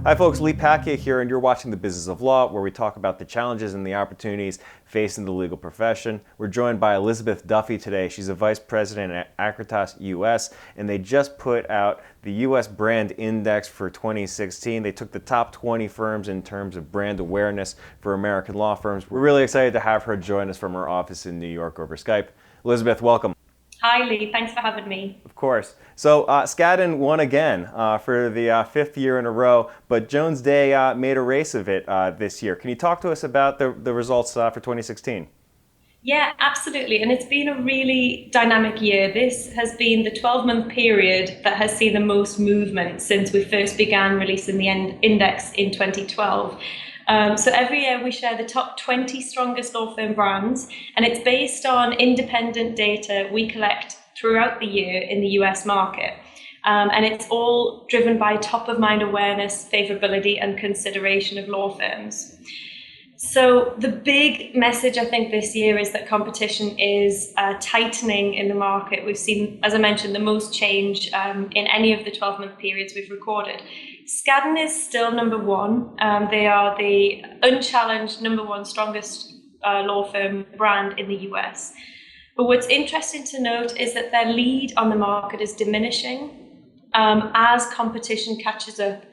Hi folks, Lee Pacchia here, and you're watching The Business of Law, where we talk about the challenges and the opportunities facing the legal profession. We're joined by Elizabeth Duffy today. She's a vice president at Acritas US, and they just put out the US Brand Index for 2016. They took the top 20 firms in terms of brand awareness for American law firms. We're really excited to have her join us from her office in New York over Skype. Elizabeth, welcome. Hi Lee, thanks for having me. Of course. So Skadden won again for the fifth year in a row, but Jones Day made a race of it this year. Can you talk to us about the results for 2016? Yeah, absolutely. And it's been a really dynamic year. This has been the 12-month period that has seen the most movement since we first began releasing the index in 2012. So every year we share the top 20 strongest law firm brands, and it's based on independent data we collect throughout the year in the US market. And it's all driven by top of mind awareness, favorability, and consideration of law firms. So the big message, I think, this year is that competition is tightening in the market. We've seen, as I mentioned, the most change in any of the 12-month periods we've recorded. Skadden is still number one. They are the unchallenged number one strongest law firm brand in the US. But what's interesting to note is that their lead on the market is diminishing as competition catches up.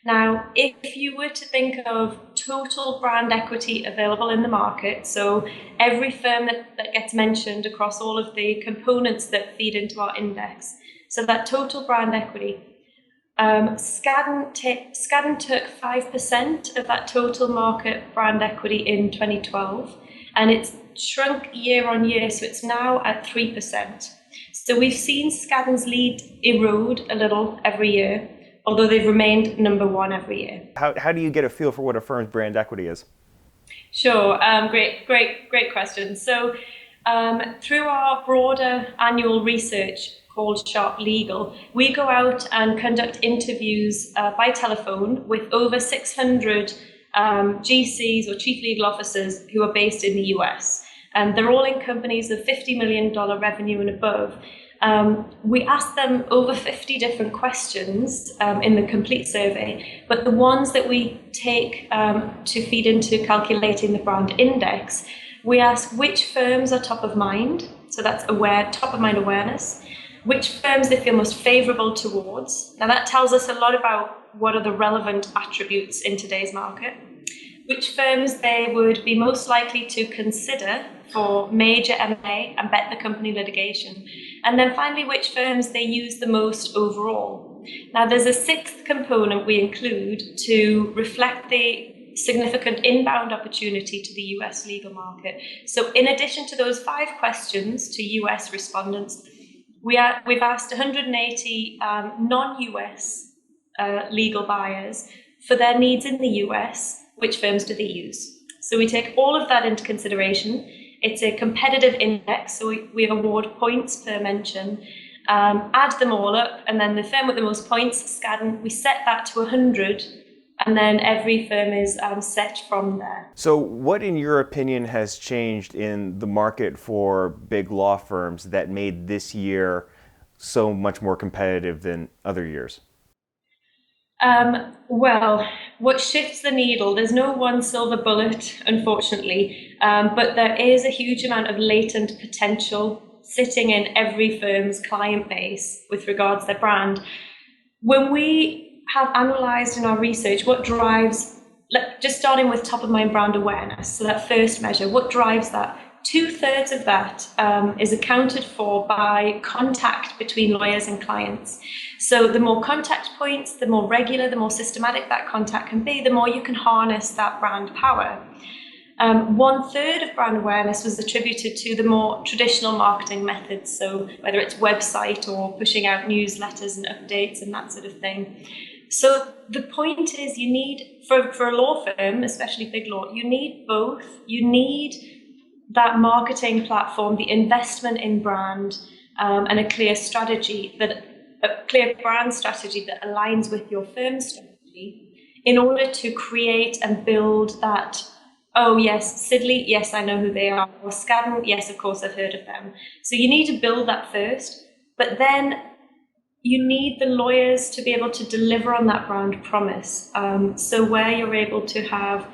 Now, if you were to think of total brand equity available in the market, so every firm that gets mentioned across all of the components that feed into our index, so that total brand equity, Skadden took 5% of that total market brand equity in 2012, and it's shrunk year on year, so it's now at 3%. So we've seen Skadden's lead erode a little every year, although they've remained number one every year. How do you get a feel for what a firm's brand equity is? Sure, great question. So through our broader annual research called Sharp Legal, we go out and conduct interviews by telephone with over 600 GCs or chief legal officers who are based in the US. And they're all in companies of $50 million revenue and above. We asked them over 50 different questions in the complete survey, but the ones that we take to feed into calculating the brand index, we ask which firms are top of mind, so that's top of mind awareness, which firms they feel most favorable towards. Now that tells us a lot about what are the relevant attributes in today's market, which firms they would be most likely to consider for major M&A and bet the company litigation. And then finally, which firms they use the most overall. Now, there's a sixth component we include to reflect the significant inbound opportunity to the US legal market. So in addition to those 5 questions to US respondents, we've asked 180 non-US legal buyers for their needs in the US, which firms do they use? So we take all of that into consideration. It's a competitive index, so we award points per mention, add them all up, and then the firm with the most points, Skadden, we set that to 100, and then every firm is set from there. So what, in your opinion, has changed in the market for big law firms that made this year so much more competitive than other years? Well, what shifts the needle, there's no one silver bullet, unfortunately, but there is a huge amount of latent potential sitting in every firm's client base with regards to their brand. When we have analysed in our research what drives, just starting with top of mind brand awareness, so that first measure, what drives that? 2/3 of that is accounted for by contact between lawyers and clients. So the more contact points, the more regular, the more systematic that contact can be, the more you can harness that brand power. 1/3 of brand awareness was attributed to the more traditional marketing methods, so whether it's website or pushing out newsletters and updates and that sort of thing. So the point is you need, for a law firm, especially big law, you need both. You need that marketing platform, the investment in brand, and a clear brand strategy that aligns with your firm's strategy in order to create and build that, oh yes, Sidley, yes, I know who they are, or Skadden, yes, of course, I've heard of them. So you need to build that first, but then you need the lawyers to be able to deliver on that brand promise. So where you're able to have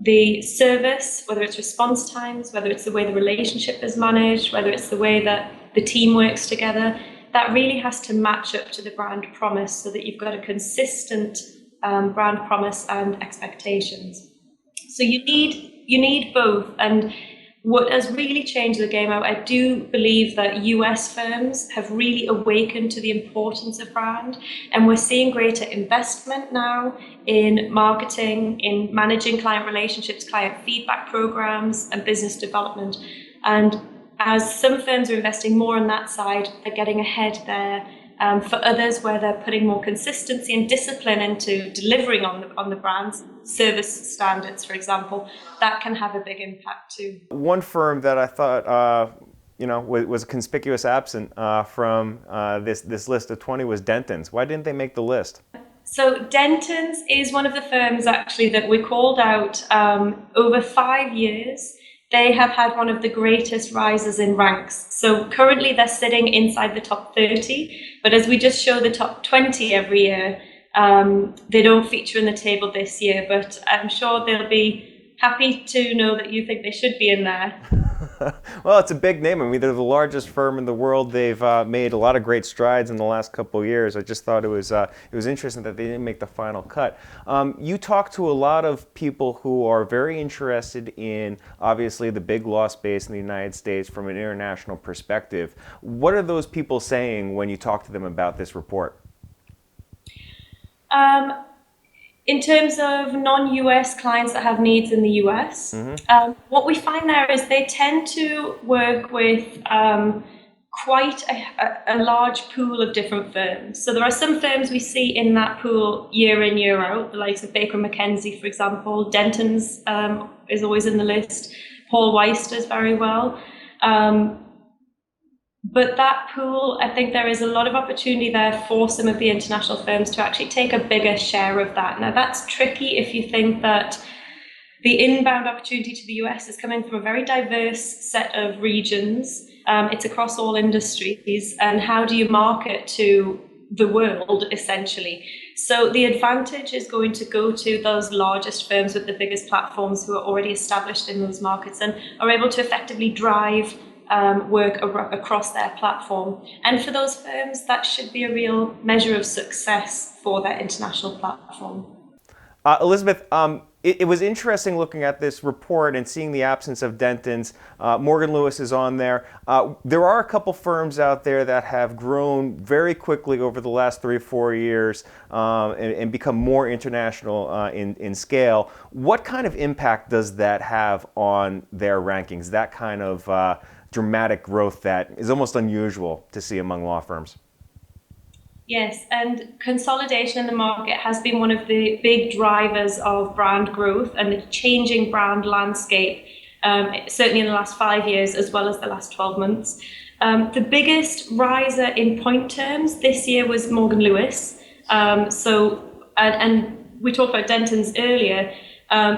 the service, whether it's response times, whether it's the way the relationship is managed, whether it's the way that the team works together, that really has to match up to the brand promise so that you've got a consistent brand promise and expectations. So you need both. And what has really changed the game out, I do believe that US firms have really awakened to the importance of brand, and we're seeing greater investment now in marketing, in managing client relationships, client feedback programs, and business development. And as some firms are investing more on that side, they're getting ahead there. For others, where they're putting more consistency and discipline into delivering on the brand's service standards, for example, that can have a big impact too. One firm that I thought was conspicuous absent from this list of 20 was Denton's. Why didn't they make the list? So Denton's is one of the firms actually that we called out over 5 years. They have had one of the greatest rises in ranks. So currently they're sitting inside the top 30, but as we just show the top 20 every year, they don't feature in the table this year, but I'm sure they'll be happy to know that you think they should be in there. Well, it's a big name. I mean, they're the largest firm in the world. They've made a lot of great strides in the last couple of years. I just thought it was interesting that they didn't make the final cut. You talk to a lot of people who are very interested in, obviously, the big law space in the United States from an international perspective. What are those people saying when you talk to them about this report? In terms of non-US clients that have needs in the US, what we find there is they tend to work with quite a large pool of different firms. So there are some firms we see in that pool year in, year out, the likes of Baker McKenzie, for example. Denton's is always in the list. Paul Weiss does very well. But that pool, I think there is a lot of opportunity there for some of the international firms to actually take a bigger share of that. Now, that's tricky if you think that the inbound opportunity to the US is coming from a very diverse set of regions. It's across all industries. And how do you market to the world, essentially? So the advantage is going to go to those largest firms with the biggest platforms who are already established in those markets and are able to effectively drive work across their platform. And for those firms, that should be a real measure of success for their international platform. Elizabeth, it was interesting looking at this report and seeing the absence of Denton's. Morgan Lewis is on there. There are a couple firms out there that have grown very quickly over the last 3 or 4 years and become more international in scale. What kind of impact does that have on their rankings, that kind of dramatic growth that is almost unusual to see among law firms? Yes, and consolidation in the market has been one of the big drivers of brand growth and the changing brand landscape, certainly in the last 5 years as well as the last 12 months. The biggest riser in point terms this year was Morgan Lewis. And we talked about Denton's earlier.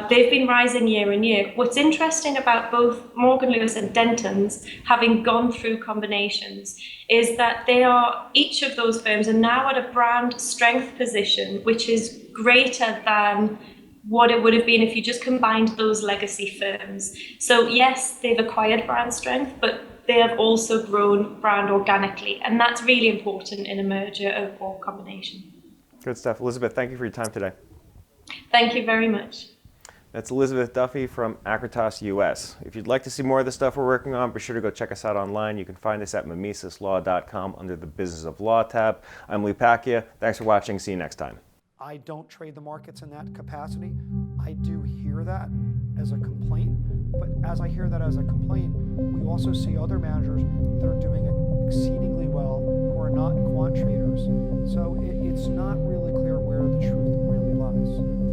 They've been rising year on year. What's interesting about both Morgan Lewis and Denton's having gone through combinations is that each of those firms are now at a brand strength position, which is greater than what it would have been if you just combined those legacy firms. So yes, they've acquired brand strength, but they have also grown brand organically. And that's really important in a merger or combination. Good stuff. Elizabeth, thank you for your time today. Thank you very much. That's Elizabeth Duffy from Acritas US. If you'd like to see more of the stuff we're working on, be sure to go check us out online. You can find us at mimesislaw.com under the Business of Law tab. I'm Lee Pacchia. Thanks for watching. See you next time. I don't trade the markets in that capacity. I do hear that as a complaint, but as I hear that as a complaint, we also see other managers that are doing it exceedingly well who are not quant traders. So it's not really clear where the truth really lies.